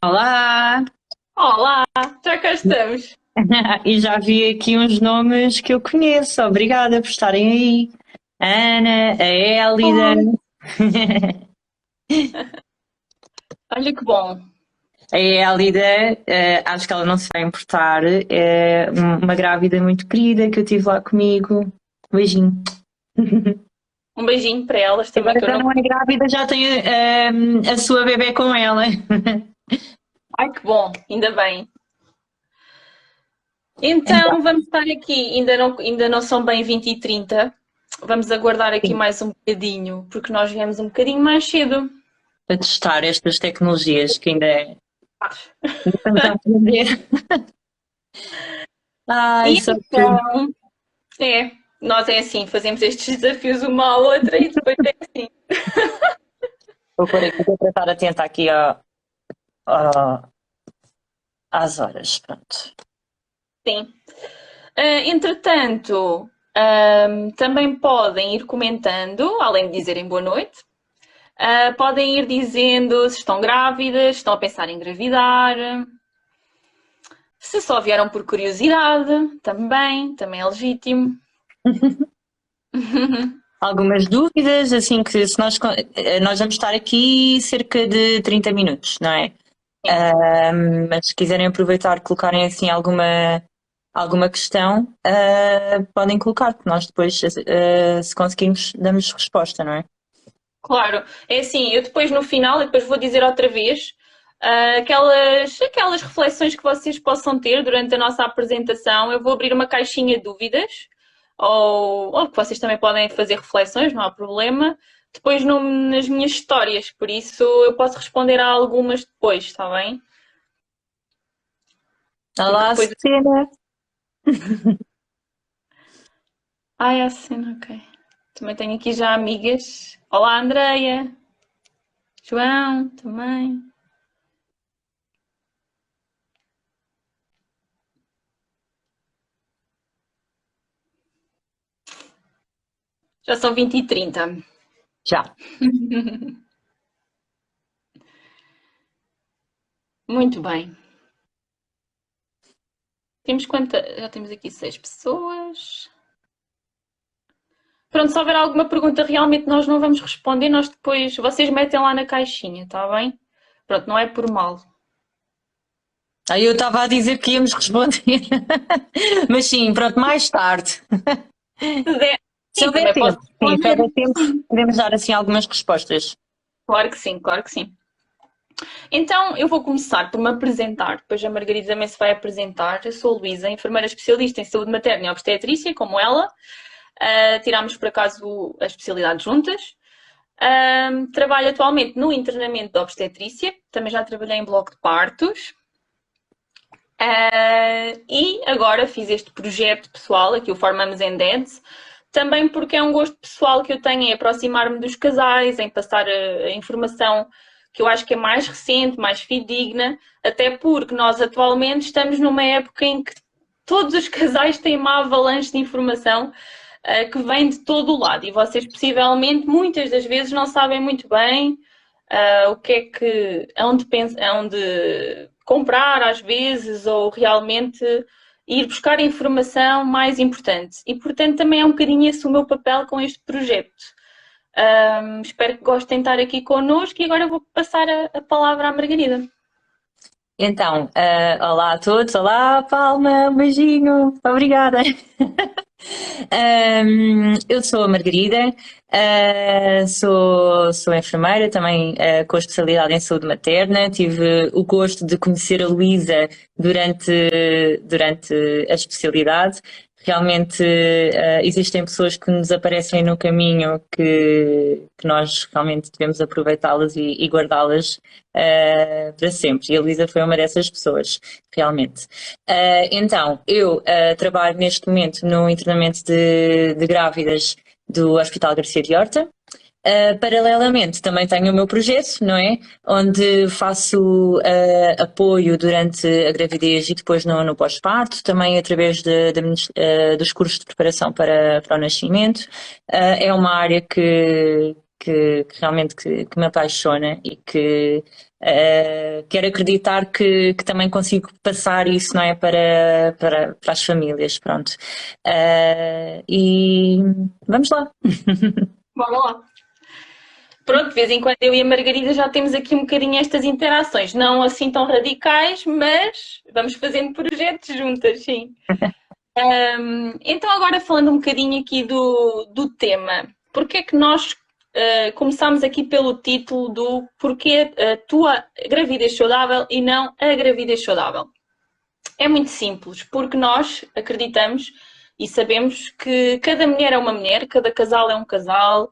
Olá! Olá, já cá estamos. E já vi aqui uns nomes que eu conheço. Obrigada por estarem aí. Ana, a Élida. Oh, olha que bom. A Élida, acho que ela não se vai importar. É uma grávida muito querida que eu tive lá comigo. Beijinho. Um beijinho para elas também Agora que eu já não. não é grávida, já tem a sua bebê com ela. Ai, que bom, ainda bem. Então, Então vamos estar aqui, ainda não são bem 20h30. Vamos aguardar aqui sim, mais um bocadinho, porque nós viemos um bocadinho mais cedo. para testar estas tecnologias que ainda estamos a aprender. Ai, E só que. então, nós é assim, fazemos estes desafios uma à outra e depois é assim. Vou pôr aqui, vou tratar atenta aqui ao- às horas, pronto. Sim. Entretanto, também podem ir comentando, além de dizerem boa noite. Podem ir dizendo se estão grávidas, se estão a pensar em engravidar, se só vieram por curiosidade, também é legítimo. Algumas dúvidas, assim que se nós vamos estar aqui cerca de 30 minutos, não é? Sim, Mas se quiserem aproveitar, colocarem assim alguma questão, podem colocar, porque nós depois, se conseguirmos, damos resposta, não é? claro. É assim, eu depois no final, e depois vou dizer outra vez, aquelas reflexões que vocês possam ter durante a nossa apresentação, eu vou abrir uma caixinha de dúvidas, ou que vocês também podem fazer reflexões, não há problema. Depois nas minhas histórias, por isso eu posso responder a algumas depois, está bem? Porque Olá, depois. Cena! Ai, a cena, ok. Também tenho aqui já amigas. Olá, Andreia. João, também. Já são 20h30. Já. Muito bem. Temos quanta? Já temos aqui 6 pessoas. Pronto, se houver alguma pergunta realmente nós não vamos responder, nós depois, vocês metem lá na caixinha, está bem? Pronto, não é por mal. Aí eu estava a dizer que íamos responder. Mas sim, pronto, mais tarde. Se Sim, houver também posso tempo, sim, se responder. houver tempo, podemos dar assim algumas respostas. Claro que sim, claro que sim. Então, eu vou começar por me apresentar, depois a Margarida também se vai apresentar. Eu sou a Luísa, enfermeira especialista em saúde materna e obstetrícia, como ela. Tirámos por acaso a especialidade juntas. Trabalho atualmente no internamento de obstetrícia, também já trabalhei em bloco de partos. E agora fiz este projeto pessoal, aqui o Formamos em Dads, também porque é um gosto pessoal que eu tenho em aproximar-me dos casais, em passar a informação que eu acho que é mais recente, mais fidedigna, até porque nós atualmente estamos numa época em que todos os casais têm uma avalanche de informação que vem de todo o lado e vocês possivelmente muitas das vezes não sabem muito bem o que é que, aonde comprar às vezes ou realmente ir buscar informação mais importante. E portanto também é um bocadinho esse o meu papel com este projeto. Espero que gostem de estar aqui connosco e agora vou passar a palavra à Margarida. Então, olá a todos, olá Palma, um beijinho, obrigada. Eu sou a Margarida, sou enfermeira, também com especialidade em saúde materna. Tive o gosto de conhecer a Luísa durante a especialidade. Realmente existem pessoas que nos aparecem no caminho que nós realmente devemos aproveitá-las e guardá-las para sempre. E a Luísa foi uma dessas pessoas, realmente. Então, eu trabalho neste momento no internamento de grávidas do Hospital Garcia de Horta. Paralelamente, também tenho o meu projeto, não é? Onde faço apoio durante a gravidez e depois no pós-parto, também através dos cursos de preparação para o nascimento. É uma área que realmente que me apaixona e que quero acreditar que também consigo passar isso, não é, para as famílias, pronto. E vamos lá. Bora lá. Pronto, de vez em quando eu e a Margarida já temos aqui um bocadinho estas interações, não assim tão radicais, mas vamos fazendo projetos juntas, sim. Então agora falando um bocadinho aqui do tema, porque é que nós começámos aqui pelo título do porquê a tua gravidez saudável e não a gravidez saudável? É muito simples, porque nós acreditamos e sabemos que cada mulher é uma mulher, cada casal é um casal,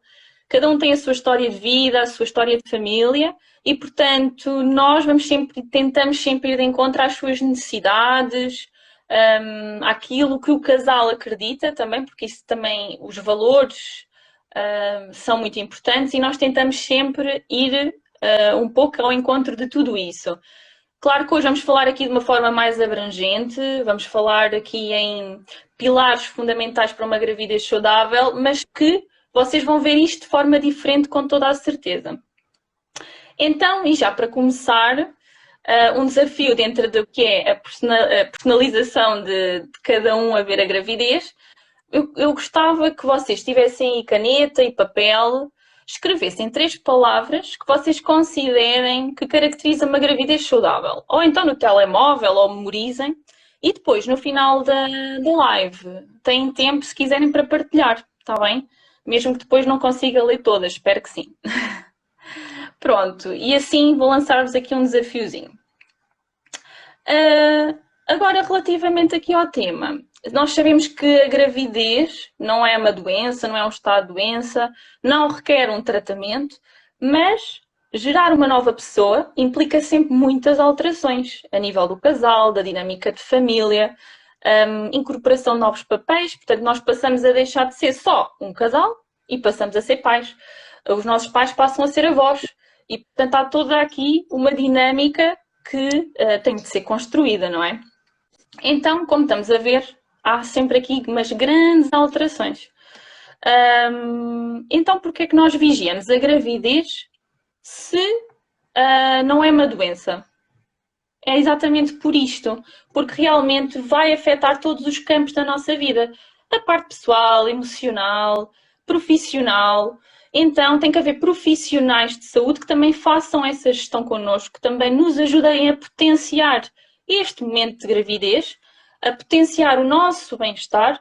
cada um tem a sua história de vida, a sua história de família e, portanto, nós tentamos sempre ir de encontro às suas necessidades, àquilo que o casal acredita também, porque isso também, os valores são muito importantes e nós tentamos sempre ir um pouco ao encontro de tudo isso. Claro que hoje vamos falar aqui de uma forma mais abrangente, vamos falar aqui em pilares fundamentais para uma gravidez saudável, mas que vocês vão ver isto de forma diferente com toda a certeza. Então, e já para começar, um desafio dentro do que é a personalização de cada um a ver a gravidez, eu gostava que vocês tivessem aí caneta e papel, escrevessem 3 palavras que vocês considerem que caracterizam uma gravidez saudável. Ou então no telemóvel, ou memorizem. E depois, no final da live, têm tempo, se quiserem, para partilhar, está bem? Mesmo que depois não consiga ler todas, espero que sim. Pronto, e assim vou lançar-vos aqui um desafiozinho. Agora, relativamente aqui ao tema, nós sabemos que a gravidez não é uma doença, não é um estado de doença, não requer um tratamento, mas gerar uma nova pessoa implica sempre muitas alterações a nível do casal, da dinâmica de família, incorporação de novos papéis, portanto nós passamos a deixar de ser só um casal e passamos a ser pais. Os nossos pais passam a ser avós e portanto há toda aqui uma dinâmica que tem de ser construída, não é? Então, como estamos a ver, há sempre aqui umas grandes alterações. Então, porquê é que nós vigiamos a gravidez se não é uma doença? É exatamente por isto, porque realmente vai afetar todos os campos da nossa vida. A parte pessoal, emocional, profissional. Então, tem que haver profissionais de saúde que também façam essa gestão connosco, que também nos ajudem a potenciar este momento de gravidez, a potenciar o nosso bem-estar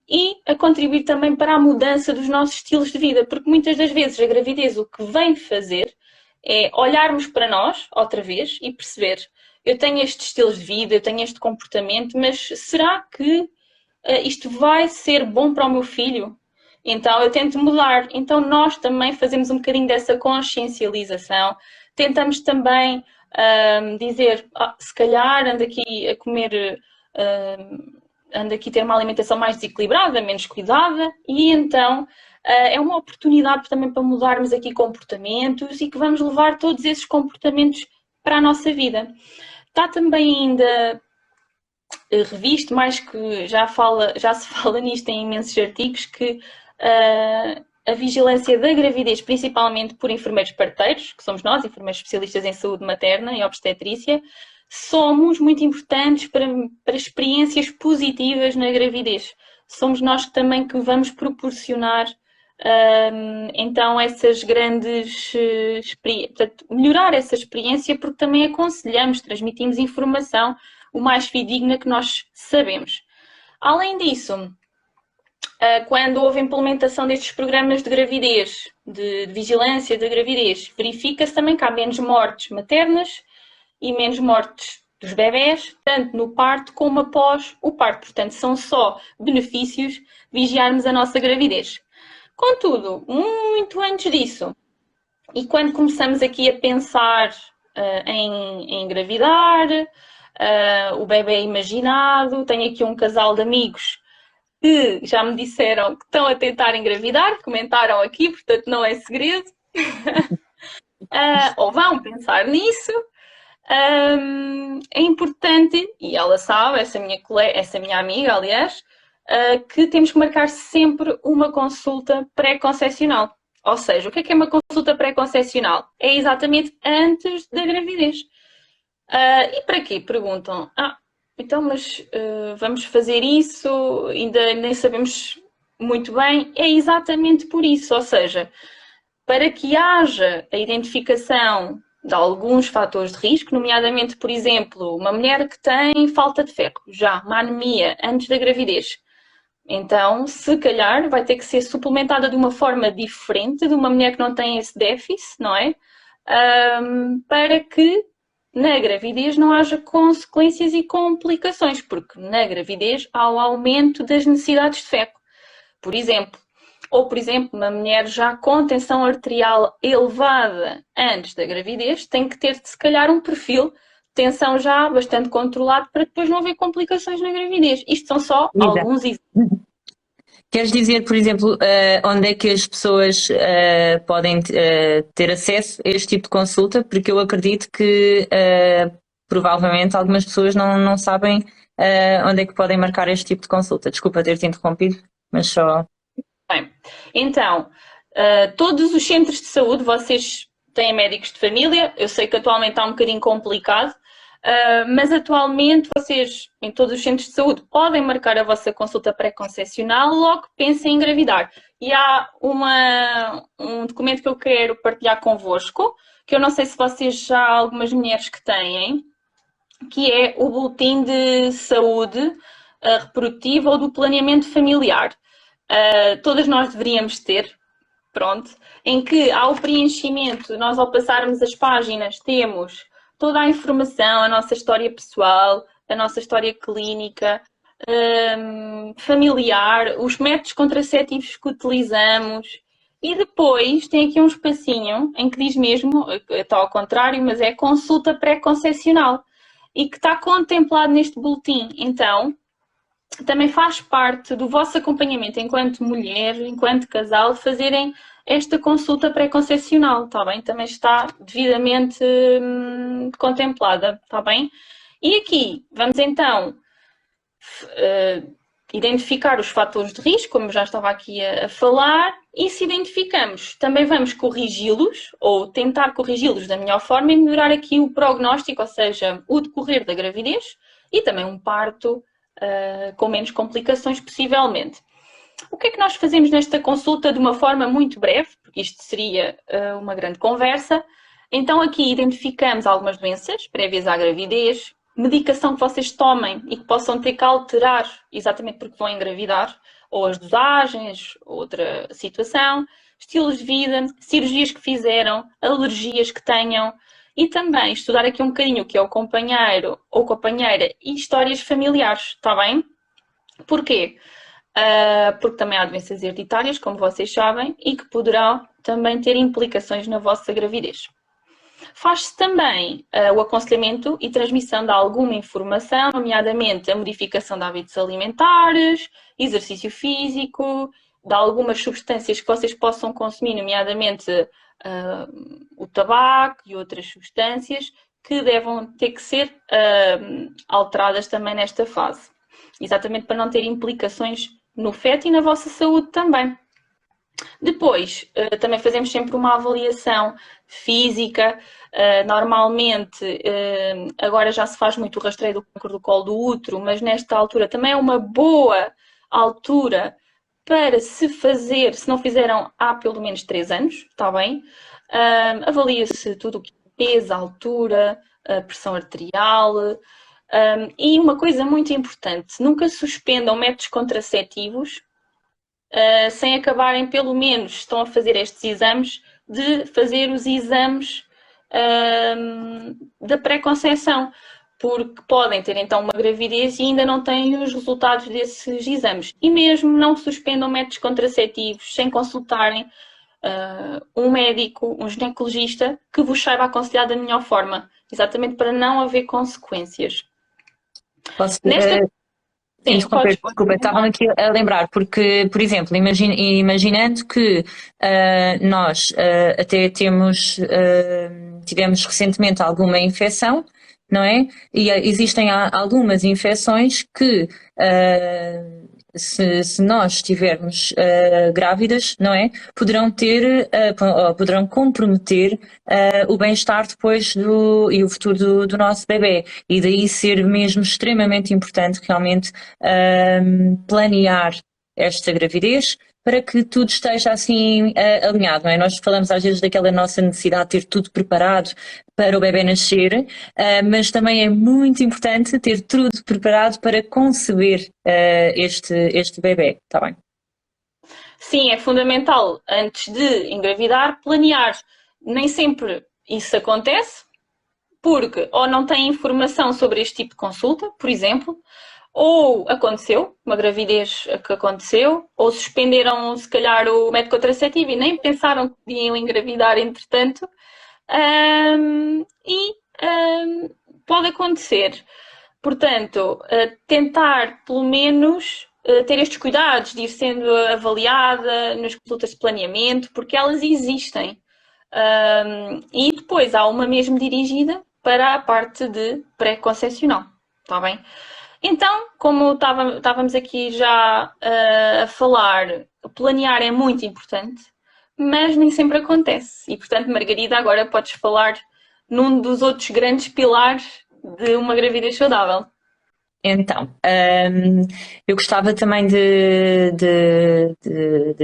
e a contribuir também para a mudança dos nossos estilos de vida, porque muitas das vezes a gravidez o que vem fazer é olharmos para nós, outra vez, e perceber, eu tenho estes estilos de vida, eu tenho este comportamento, mas será que isto vai ser bom para o meu filho? Então eu tento mudar. Então nós também fazemos um bocadinho dessa consciencialização, tentamos também dizer, se calhar ando aqui a comer, ando aqui a ter uma alimentação mais desequilibrada, menos cuidada, e então é uma oportunidade também para mudarmos aqui comportamentos e que vamos levar todos esses comportamentos para a nossa vida. Está também ainda revisto, mais que já se fala nisto em imensos artigos, que a vigilância da gravidez, principalmente por enfermeiros parteiros, que somos nós, enfermeiros especialistas em saúde materna e obstetrícia, somos muito importantes para experiências positivas na gravidez. Somos nós também que vamos proporcionar então essas grandes portanto, melhorar essa experiência, porque também aconselhamos, transmitimos informação o mais fidedigna que nós sabemos. Além disso, quando houve implementação destes programas de gravidez, de vigilância da gravidez, verifica-se também que há menos mortes maternas e menos mortes dos bebés, tanto no parto como após o parto. Portanto, são só benefícios vigiarmos a nossa gravidez. Contudo, muito antes disso, e quando começamos aqui a pensar em engravidar, o bebê imaginado, tenho aqui um casal de amigos que já me disseram que estão a tentar engravidar, comentaram aqui, portanto não é segredo, ou vão pensar nisso. É importante, e ela sabe, essa minha amiga, aliás, que temos que marcar sempre uma consulta pré-concepcional. Ou seja, o que é uma consulta pré-concepcional? É exatamente antes da gravidez. E para quê? Perguntam. Então, mas vamos fazer isso, ainda nem sabemos muito bem. É exatamente por isso, ou seja, para que haja a identificação de alguns fatores de risco, nomeadamente, por exemplo, uma mulher que tem falta de ferro, já uma anemia antes da gravidez. Então, se calhar, vai ter que ser suplementada de uma forma diferente de uma mulher que não tem esse déficit, não é? Para que na gravidez não haja consequências e complicações, porque na gravidez há o aumento das necessidades de ferro, por exemplo. Ou, por exemplo, uma mulher já com tensão arterial elevada antes da gravidez tem que ter, se calhar, um perfil de tensão já bastante controlado para depois não haver complicações na gravidez. Isto são só alguns exemplos. Queres dizer, por exemplo, onde é que as pessoas podem ter acesso a este tipo de consulta? Porque eu acredito que provavelmente algumas pessoas não sabem onde é que podem marcar este tipo de consulta. Desculpa ter-te interrompido, mas só. Bem, então, todos os centros de saúde, vocês têm médicos de família, eu sei que atualmente está um bocadinho complicado, mas atualmente vocês, em todos os centros de saúde, podem marcar a vossa consulta pré-concepcional logo que pensem em engravidar. E há um documento que eu quero partilhar convosco, que eu não sei se vocês já há algumas mulheres que têm, que é o Boletim de Saúde Reprodutiva ou do Planeamento Familiar. Todas nós deveríamos ter, pronto, em que ao preenchimento, nós ao passarmos as páginas temos toda a informação, a nossa história pessoal, a nossa história clínica, familiar, os métodos contraceptivos que utilizamos e depois tem aqui um espacinho em que diz mesmo, está ao contrário, mas é consulta pré-concepcional e que está contemplado neste boletim. Então, também faz parte do vosso acompanhamento enquanto mulher, enquanto casal, de fazerem esta consulta pré-concepcional, está bem? Também está devidamente contemplada, está bem? E aqui vamos então identificar os fatores de risco, como já estava aqui a falar, e se identificamos, também vamos corrigi-los, ou tentar corrigi-los da melhor forma e melhorar aqui o prognóstico, ou seja, o decorrer da gravidez e também um parto com menos complicações, possivelmente. O que é que nós fazemos nesta consulta de uma forma muito breve, porque isto seria uma grande conversa. Então aqui identificamos algumas doenças prévias à gravidez, medicação que vocês tomem e que possam ter que alterar exatamente porque vão engravidar, ou as dosagens, outra situação, estilos de vida, cirurgias que fizeram, alergias que tenham, e também estudar aqui um bocadinho o que é o companheiro ou companheira e histórias familiares, está bem? Porquê? Porque também há doenças hereditárias, como vocês sabem, e que poderão também ter implicações na vossa gravidez. Faz-se também o aconselhamento e transmissão de alguma informação, nomeadamente a modificação de hábitos alimentares, exercício físico, de algumas substâncias que vocês possam consumir, nomeadamente o tabaco e outras substâncias que devem ter que ser alteradas também nesta fase. Exatamente para não ter implicações no feto e na vossa saúde também. Depois, também fazemos sempre uma avaliação física. Normalmente, agora já se faz muito o rastreio do câncer do colo do útero, mas nesta altura também é uma boa altura para se fazer, se não fizeram há pelo menos 3 anos, está bem? Avalia-se tudo o que é peso, altura, pressão arterial. E uma coisa muito importante, nunca suspendam métodos contraceptivos sem acabarem, pelo menos, estão a fazer estes exames, de fazer os exames da pré-conceição, porque podem ter então uma gravidez e ainda não têm os resultados desses exames. E mesmo não suspendam métodos contraceptivos sem consultarem um médico, um ginecologista, que vos saiba aconselhar da melhor forma, exatamente para não haver consequências. Posso... Sim, desculpa, estava-me aqui a lembrar, porque, por exemplo, imaginando que nós até tivemos recentemente alguma infecção, não é? E existem algumas infecções que se nós estivermos grávidas, não é? Poderão ter, ou poderão comprometer o bem-estar depois e o futuro do nosso bebê. E daí ser mesmo extremamente importante realmente planear esta gravidez para que tudo esteja assim alinhado, não é? Nós falamos às vezes daquela nossa necessidade de ter tudo preparado para o bebê nascer, mas também é muito importante ter tudo preparado para conceber este bebê, está bem? Sim, é fundamental, antes de engravidar, planear. Nem sempre isso acontece, porque ou não têm informação sobre este tipo de consulta, por exemplo, ou aconteceu, uma gravidez que aconteceu, ou suspenderam se calhar o método contraceptivo e nem pensaram que podiam engravidar entretanto, e pode acontecer. Portanto, tentar pelo menos ter estes cuidados de ir sendo avaliada nas consultas de planeamento, porque elas existem. E depois há uma mesmo dirigida para a parte de pré-concepcional, está bem? Então, como estávamos aqui já a falar, planear é muito importante, mas nem sempre acontece. E, portanto, Margarida, agora podes falar num dos outros grandes pilares de uma gravidez saudável. Então, eu gostava também de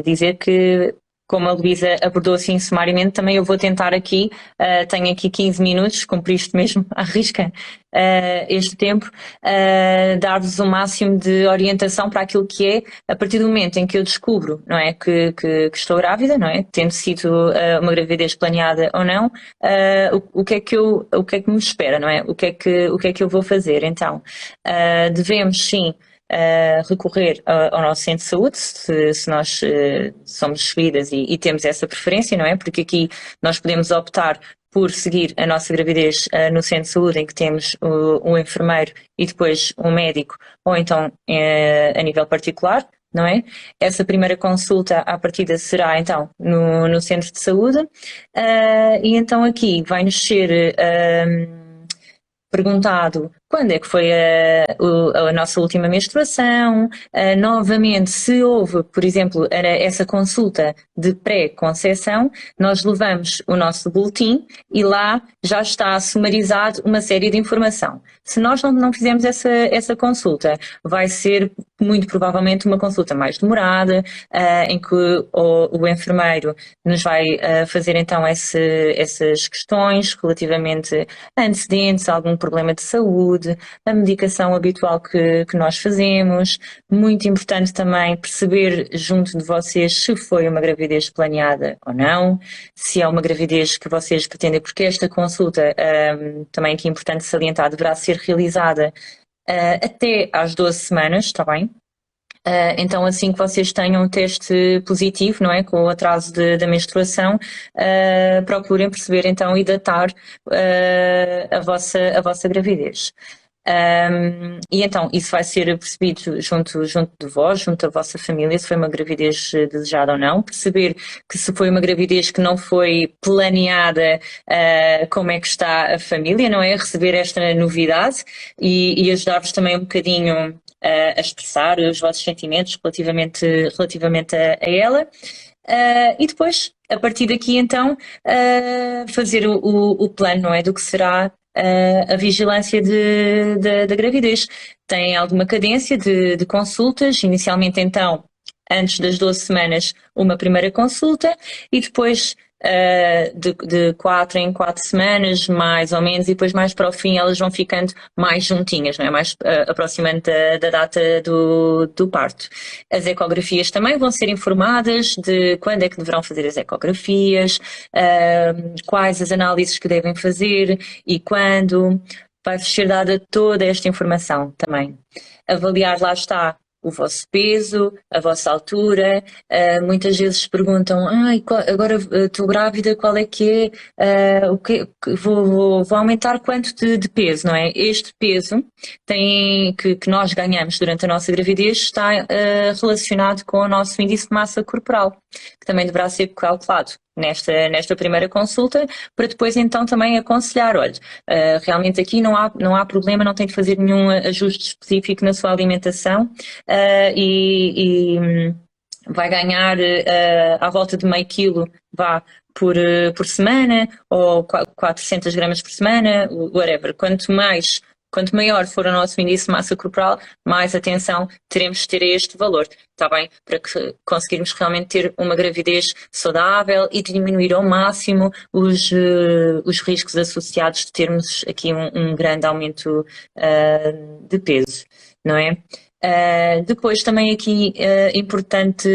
dizer que, como a Luísa abordou assim sumariamente, também eu vou tentar aqui, tenho aqui 15 minutos, cumpri isto mesmo à risca, este tempo, dar-vos o máximo de orientação para aquilo que é, a partir do momento em que eu descubro, não é, que estou grávida, não é, tendo sido uma gravidez planeada ou não, o que é que me espera, não é, o que é que eu vou fazer, então, devemos sim recorrer ao nosso centro de saúde, se nós somos escolhidas e temos essa preferência, não é? Porque aqui nós podemos optar por seguir a nossa gravidez no centro de saúde, em que temos um enfermeiro e depois um médico, ou então a nível particular, não é? Essa primeira consulta à partida será então no centro de saúde, e então aqui vai-nos ser perguntado quando é que foi a nossa última menstruação, novamente, se houve, por exemplo, essa consulta de pré-conceição, nós levamos o nosso boletim e lá já está sumarizado uma série de informação. Se nós não fizermos essa consulta, vai ser muito provavelmente uma consulta mais demorada, em que o enfermeiro nos vai fazer então essas questões relativamente a antecedentes, a algum problema de saúde, a medicação habitual que nós fazemos. Muito importante também perceber junto de vocês se foi uma gravidez planeada ou não, se é uma gravidez que vocês pretendem, porque esta consulta, também aqui é importante salientar, deverá ser realizada até às 12 semanas, está bem? Então, assim que vocês tenham um teste positivo, não é, com o atraso da menstruação, procurem perceber então e datar a vossa gravidez. E então, isso vai ser percebido junto de vós, junto da vossa família, se foi uma gravidez desejada ou não. Perceber que se foi uma gravidez que não foi planeada, como é que está a família, não é? Receber esta novidade e ajudar-vos também um bocadinho a expressar os vossos sentimentos relativamente a ela. E depois, a partir daqui então, fazer o plano, não é? Do que será a vigilância da gravidez. Tem alguma cadência de consultas, inicialmente então, antes das 12 semanas, uma primeira consulta e depois de 4 em 4 semanas, mais ou menos, e depois mais para o fim elas vão ficando mais juntinhas, não é? Mais aproximando da data do parto. As ecografias também vão ser informadas de quando é que deverão fazer as ecografias, quais as análises que devem fazer e quando. Vai-vos ser dada toda esta informação também. Avaliar, lá está, o vosso peso, a vossa altura. Muitas vezes perguntam, agora estou grávida, qual é que é, vou aumentar quanto de peso, não é? Este peso que nós ganhamos durante a nossa gravidez está relacionado com o nosso índice de massa corporal, que também deverá ser calculado nesta primeira consulta, para depois então também aconselhar, olha, realmente aqui não há problema, não tem de fazer nenhum ajuste específico na sua alimentação, e vai ganhar à volta de meio quilo, por semana, ou 400 gramas por semana, whatever. Quanto maior for o nosso índice de massa corporal, mais atenção teremos de ter a este valor, está bem? Para que conseguirmos realmente ter uma gravidez saudável e diminuir ao máximo os riscos associados de termos aqui um grande aumento de peso, não é? Depois também aqui é importante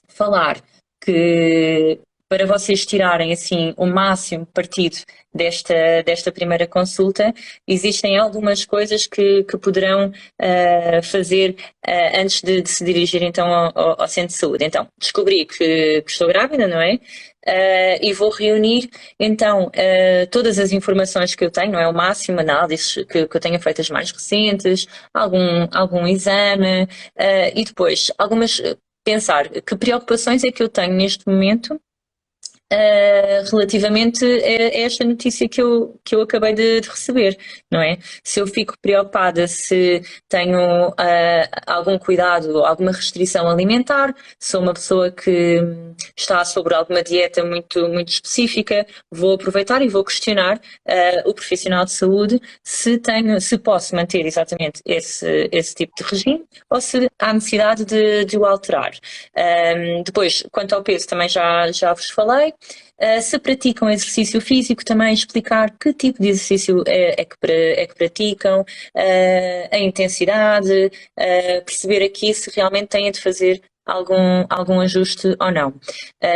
falar que para vocês tirarem assim o máximo partido desta primeira consulta, existem algumas coisas que poderão fazer antes de se dirigir então ao centro de saúde. Então, descobri que estou grávida, não é? E vou reunir então todas as informações que eu tenho, não é? O máximo, análises que eu tenha feitas mais recentes, algum exame, e depois pensar que preocupações é que eu tenho neste momento relativamente a esta notícia que eu acabei de receber, não é? Se eu fico preocupada se tenho algum cuidado, alguma restrição alimentar, sou uma pessoa que está sobre alguma dieta muito, muito específica, vou aproveitar e vou questionar o profissional de saúde se posso manter exatamente esse tipo de regime ou se há necessidade de o alterar. Depois, quanto ao peso, também já vos falei. Se praticam exercício físico, também explicar que tipo de exercício é que praticam, a intensidade, perceber aqui se realmente têm de fazer algum ajuste ou não.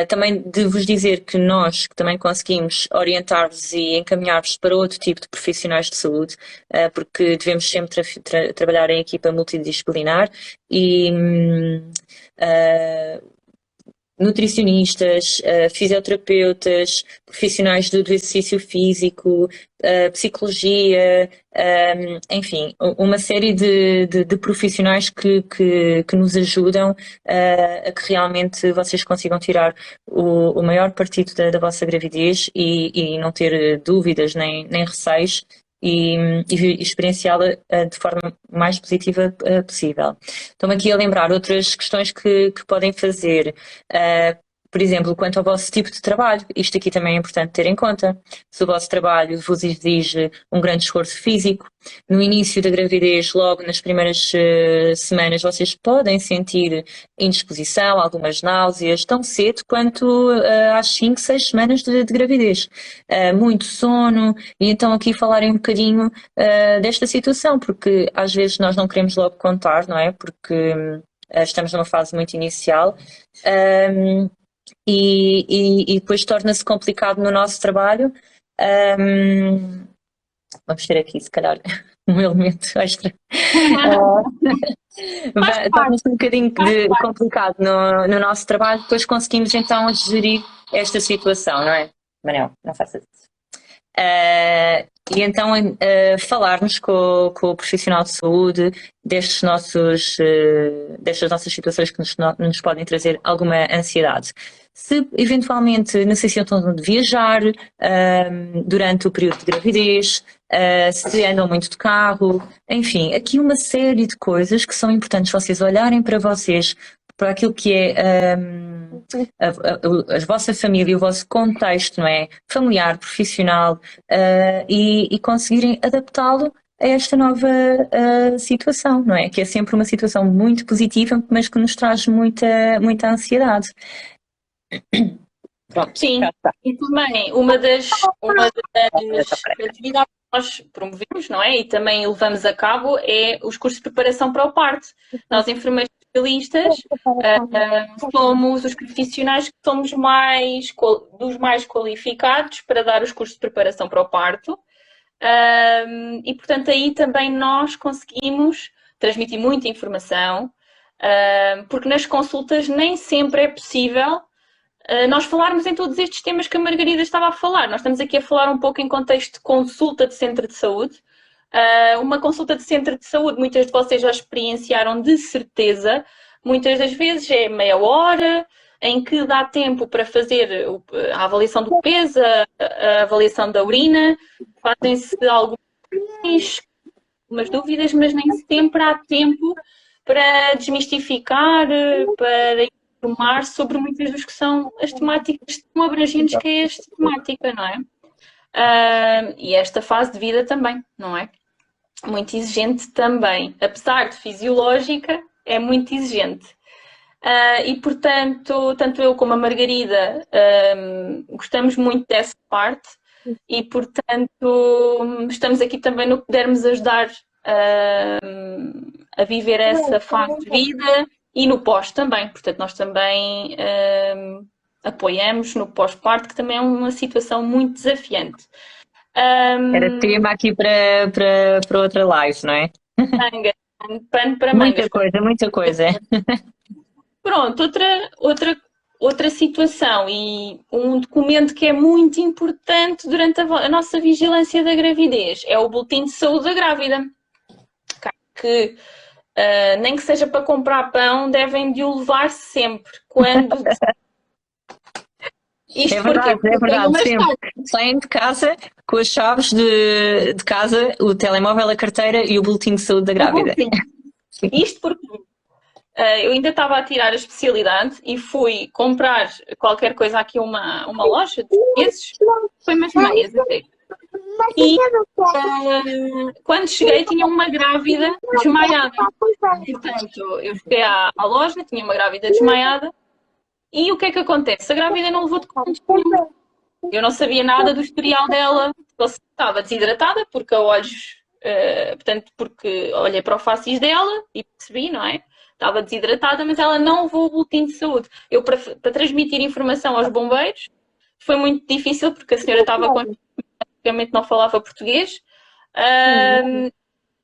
Também de vos dizer que nós também conseguimos orientar-vos e encaminhar-vos para outro tipo de profissionais de saúde, porque devemos sempre trabalhar em equipa multidisciplinar e nutricionistas, fisioterapeutas, profissionais do exercício físico, psicologia, enfim, uma série de profissionais que nos ajudam a que realmente vocês consigam tirar o maior partido da vossa gravidez e não ter dúvidas nem receios e experienciá-la de forma mais positiva possível. Estou-me aqui a lembrar outras questões que podem fazer. Por exemplo, quanto ao vosso tipo de trabalho, isto aqui também é importante ter em conta. Se o vosso trabalho vos exige um grande esforço físico, no início da gravidez, logo nas primeiras semanas, vocês podem sentir indisposição, algumas náuseas, tão cedo quanto às 5, 6 semanas de gravidez. Muito sono, e então aqui falarem um bocadinho desta situação, porque às vezes nós não queremos logo contar, não é? Porque estamos numa fase muito inicial. E depois torna-se complicado no nosso trabalho. Vamos ter aqui, se calhar, um elemento extra. Torna-se um bocadinho complicado no nosso trabalho, depois conseguimos então gerir esta situação, não é? Manel, não faças isso. E então falarmos com o profissional de saúde destas nossas situações que nos podem trazer alguma ansiedade. Se eventualmente necessitam de viajar durante o período de gravidez, se andam muito de carro, enfim, aqui uma série de coisas que são importantes vocês olharem para vocês, para aquilo que é a vossa família, o vosso contexto, não é? Familiar, profissional, e conseguirem adaptá-lo a esta nova situação, não é? Que é sempre uma situação muito positiva, mas que nos traz muita ansiedade. Pronto, sim, e também uma das atividades que nós promovemos, não é? E também levamos a cabo é os cursos de preparação para o parto. Nós, enfermeiros especialistas, somos os profissionais que somos dos mais qualificados para dar os cursos de preparação para o parto. E, portanto, aí também nós conseguimos transmitir muita informação, porque nas consultas nem sempre é possível nós falarmos em todos estes temas que a Margarida estava a falar. Nós estamos aqui a falar um pouco em contexto de consulta de centro de saúde. Uma consulta de centro de saúde, muitas de vocês já experienciaram de certeza, muitas das vezes é meia hora, em que dá tempo para fazer a avaliação do peso, a avaliação da urina, fazem-se algumas dúvidas, mas nem sempre há tempo para desmistificar, para informar sobre muitas das que são as temáticas tão abrangentes que é esta temática, não é? E esta fase de vida também, não é? Muito exigente também. Apesar de fisiológica, é muito exigente. E, portanto, tanto eu como a Margarida gostamos muito dessa parte e, portanto, estamos aqui também no que pudermos ajudar a viver essa fase de vida e no pós também. Portanto, nós também apoiamos no pós-parto, que também é uma situação muito desafiante. Era tema aqui para outra live, não é? Pano para mangas. Muita coisa. Pronto, outra situação e um documento que é muito importante durante a nossa vigilância da gravidez é o boletim de saúde da grávida. Que nem que seja para comprar pão, devem de o levar sempre. Quando... Isto é verdade, é verdade. Sempre saem de casa com as chaves de casa, o telemóvel, a carteira e o boletim de saúde da grávida. Isto porque eu ainda estava a tirar a especialidade e fui comprar qualquer coisa aqui a uma loja de meses, foi umas meias até. E quando cheguei tinha uma grávida desmaiada. Portanto, eu cheguei à loja, tinha uma grávida desmaiada e o que é que acontece? A grávida não levou documentos nenhum. Eu não sabia nada do historial dela, ela estava desidratada porque a olhos, portanto, porque olhei para o facis dela e percebi, não é? Estava desidratada, mas ela não levou o boletim de saúde. Eu, para transmitir informação aos bombeiros, foi muito difícil porque a senhora estava praticamente não falava português.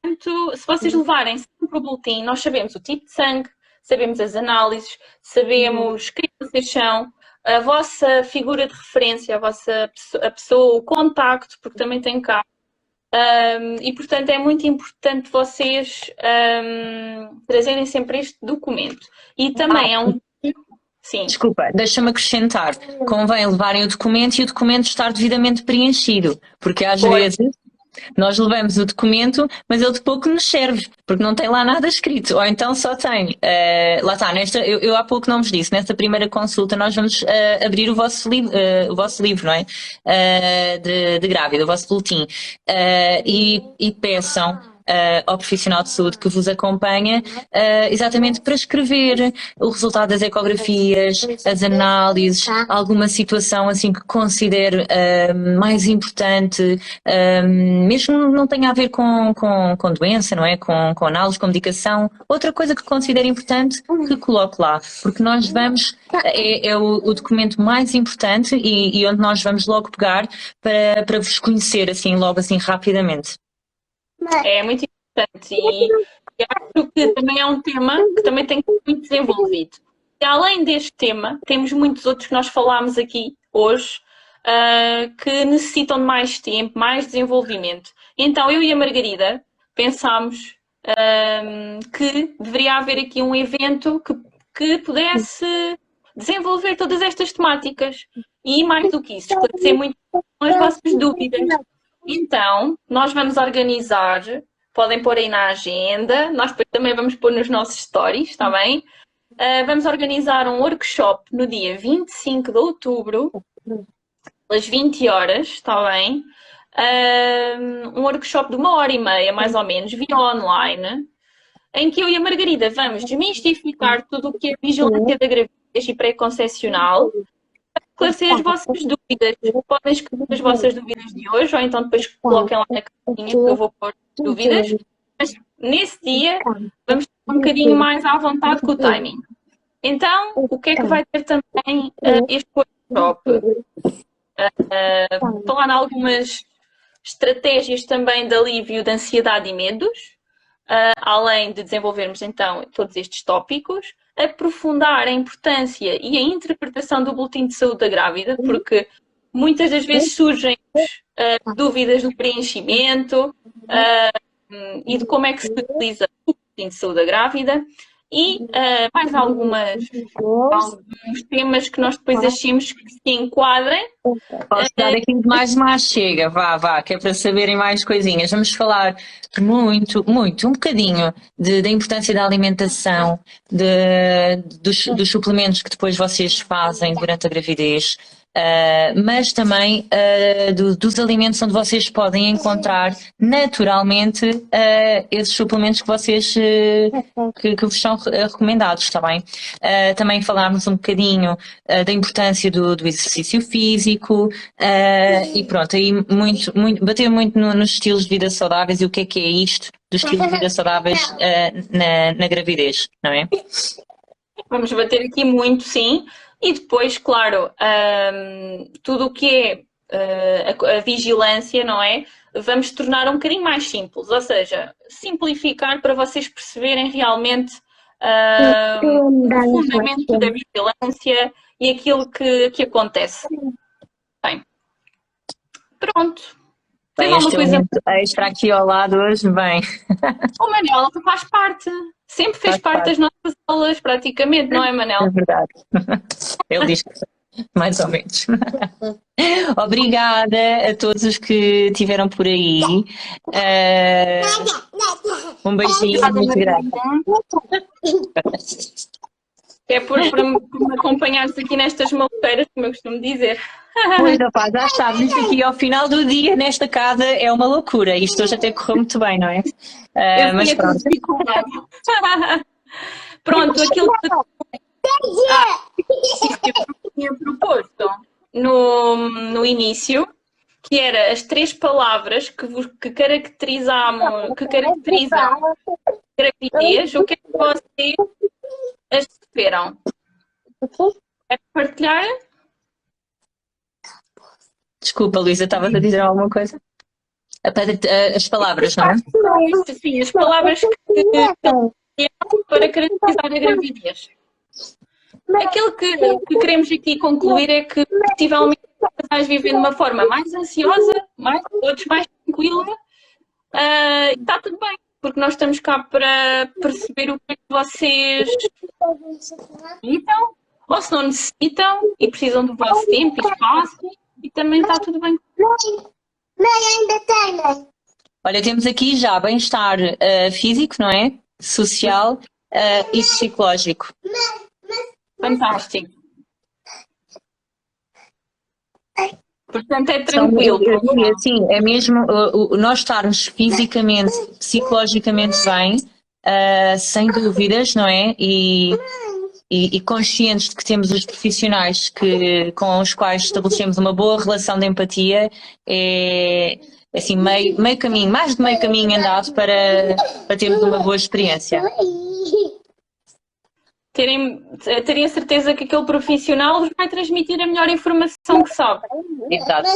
Portanto, se vocês levarem sempre o boletim, nós sabemos o tipo de sangue, sabemos as análises, sabemos quem vocês são, a vossa figura de referência, a pessoa, o contacto, porque também tem cá. E, portanto, é muito importante vocês trazerem sempre este documento. E também é um... Sim. Desculpa, deixa-me acrescentar. Convém levarem o documento e o documento estar devidamente preenchido, porque às vezes nós levamos o documento, mas ele de pouco nos serve, porque não tem lá nada escrito, ou então só tem. Lá está, eu há pouco não vos disse, nesta primeira consulta nós vamos abrir o vosso livro, não é? De grávida, o vosso boletim. E peçam ao profissional de saúde que vos acompanha, exatamente para escrever o resultado das ecografias, as análises, alguma situação assim que considere mais importante, mesmo não tenha a ver com doença, não é? Com análise, com medicação, outra coisa que considere importante, que coloque lá, porque nós vamos, é o documento mais importante e onde nós vamos logo pegar para vos conhecer assim, logo assim rapidamente. É muito importante e acho que também é um tema que também tem que ser muito desenvolvido. E além deste tema, temos muitos outros que nós falámos aqui hoje que necessitam de mais tempo, mais desenvolvimento. Então eu e a Margarida pensámos que deveria haver aqui um evento que pudesse desenvolver todas estas temáticas e mais do que isso, esclarecer muito as vossas dúvidas. Então, nós vamos organizar, podem pôr aí na agenda, nós depois também vamos pôr nos nossos stories, está bem? Vamos organizar um workshop no dia 25 de outubro, às 20 horas, está bem? Um workshop de 1h30, mais ou menos, via online, em que eu e a Margarida vamos desmistificar tudo o que é vigilância da gravidez e pré-concepcional, esclarecer as vossas dúvidas. Podem escrever as vossas dúvidas de hoje, ou então depois coloquem lá na caixinha que eu vou pôr dúvidas. Mas nesse dia vamos ter um bocadinho mais à vontade com o timing. Então, o que é que vai ter também este workshop? Falar em algumas estratégias também de alívio de ansiedade e medos, além de desenvolvermos então todos estes tópicos, aprofundar a importância e a interpretação do boletim de saúde da grávida, porque muitas das vezes surgem dúvidas do preenchimento e de como é que se utiliza o boletim de saúde da grávida. e mais alguns temas que nós depois achemos que se enquadrem. Posso dar aqui mais uma chega, vá, que é para saberem mais coisinhas. Vamos falar um bocadinho da importância da alimentação, dos suplementos que depois vocês fazem durante a gravidez, mas também dos alimentos onde vocês podem encontrar naturalmente esses suplementos que vocês que vos são recomendados, está bem? Também falarmos um bocadinho da importância do exercício físico e pronto, aí bater muito nos estilos de vida saudáveis e o que é isto dos estilos de vida saudáveis na gravidez, não é? Vamos bater aqui muito, sim. E depois, claro, tudo o que é a vigilância, não é? Vamos tornar um bocadinho mais simples, ou seja, simplificar para vocês perceberem realmente o fundamento da vigilância e aquilo que acontece. Bem, pronto. Tem alguma coisa extra aqui ao lado hoje? Bem. O Manel faz parte. Sempre fez parte das nossas aulas, praticamente, não é, Manel? É verdade. Ele diz que mais ou menos. Obrigada a todos os que estiveram por aí. Um beijinho muito grande. É por me acompanhares aqui nestas maluqueiras, como eu costumo dizer. Pois, rapaz, já sabes, isto aqui ao final do dia nesta casa é uma loucura. Isto hoje até correu muito bem, não é? Mas pronto. Pronto, aquilo que eu tinha proposto no início, que era as 3 palavras que caracterizam gravidez, o que é que vocês as receberam? É partilhar? Desculpa, Luísa, estavas a dizer alguma coisa? As palavras, não é? Sim, as palavras que para caracterizar a gravidez. Aquilo que queremos aqui concluir é que, possivelmente, os casais vivem de uma forma mais ansiosa, outros mais tranquila, e está tudo bem, porque nós estamos cá para perceber o que é que vocês necessitam, ou se não necessitam e precisam do vosso tempo e espaço, e também está tudo bem. Olha, temos aqui já bem-estar físico, não é? Social e psicológico. Fantástico. Portanto, é tranquilo. Sim, é mesmo nós estarmos fisicamente, psicologicamente bem, sem dúvidas, não é? E conscientes de que temos os profissionais com os quais estabelecemos uma boa relação de empatia, é assim, meio caminho, mais de meio caminho andado para termos uma boa experiência. Terem a certeza que aquele profissional vos vai transmitir a melhor informação que sabe. Exato.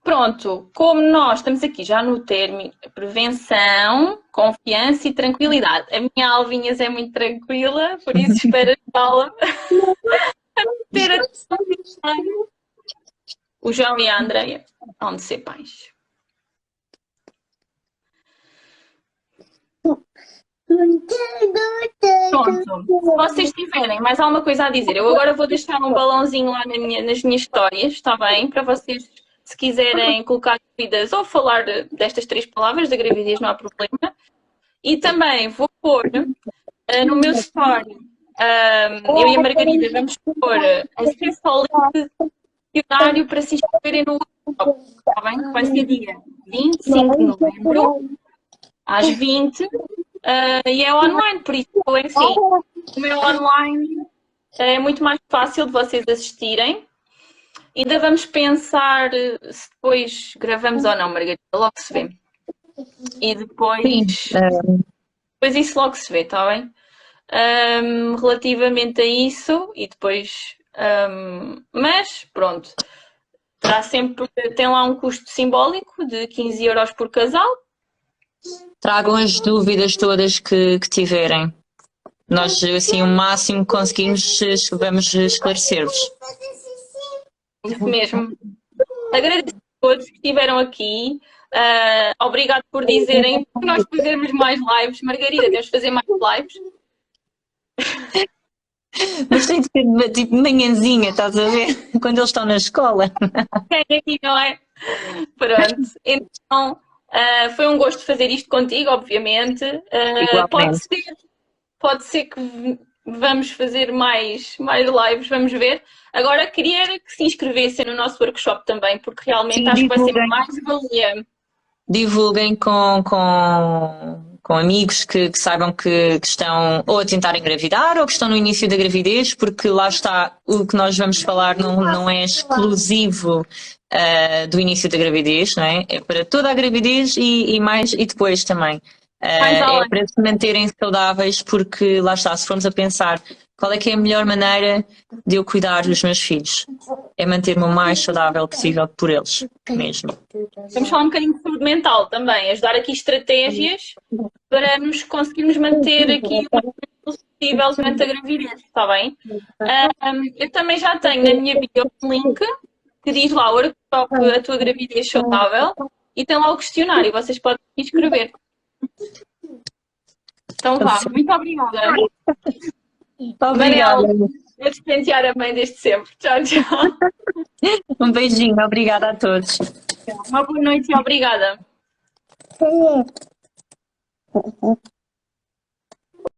Pronto, como nós estamos aqui já no término, prevenção, confiança e tranquilidade. A minha Alvinhas é muito tranquila, por isso espero ajudá-la a ter atenção. O João e a Andreia vão de ser pais. Pronto, se vocês tiverem mais alguma coisa a dizer, eu agora vou deixar um balãozinho lá nas minhas histórias, está bem? Para vocês, se quiserem colocar dúvidas ou falar destas 3 palavras da gravidez, não há problema. E também vou pôr no meu story, eu e a Margarida vamos pôr acesso ao link do questionário para se inscreverem no workshop, está bem? Que vai ser dia 25 de novembro, às 20. E é online, por isso é assim, como é online, é muito mais fácil de vocês assistirem. Ainda vamos pensar se depois gravamos ou não, Margarida, logo se vê. E depois isso logo se vê, está bem? Relativamente a isso, e depois, mas pronto, tem lá um custo simbólico de 15 euros por casal. Tragam as dúvidas todas que tiverem. Nós, assim, o máximo que conseguimos, vamos esclarecer-vos. Isso mesmo. Agradeço a todos que estiveram aqui. Obrigado por dizerem que nós fazemos mais lives. Margarida, temos de fazer mais lives. Mas tem de ser tipo de manhãzinha, estás a ver? Quando eles estão na escola. É aqui, não é? Pronto. Então, foi um gosto fazer isto contigo, obviamente. Igualmente. Pode ser que vamos fazer mais lives, vamos ver. Agora queria que se inscrevessem no nosso workshop também, porque realmente Sim, acho que vai ser divulguem. mais valia. Divulguem com amigos que saibam que estão ou a tentar engravidar ou que estão no início da gravidez, porque lá está, o que nós vamos falar não é exclusivo do início da gravidez, não é? É para toda a gravidez e mais e depois também. Mais É além. para se manterem saudáveis, porque lá está, se formos a pensar qual é que é a melhor maneira de eu cuidar dos meus filhos, é manter-me o mais saudável possível por eles mesmo. Vamos falar um bocadinho de saúde mental também, ajudar aqui estratégias para nos conseguirmos manter aqui o mais possível durante a gravidez, está bem? Eu também já tenho na minha bio um link que diz lá workshop a tua gravidez saudável e tem lá o questionário, vocês podem inscrever. Então vá, muito obrigada. Obrigada. Manel, vou despentear a mãe desde sempre. Tchau, tchau. Um beijinho, obrigada a todos. Uma boa noite e obrigada.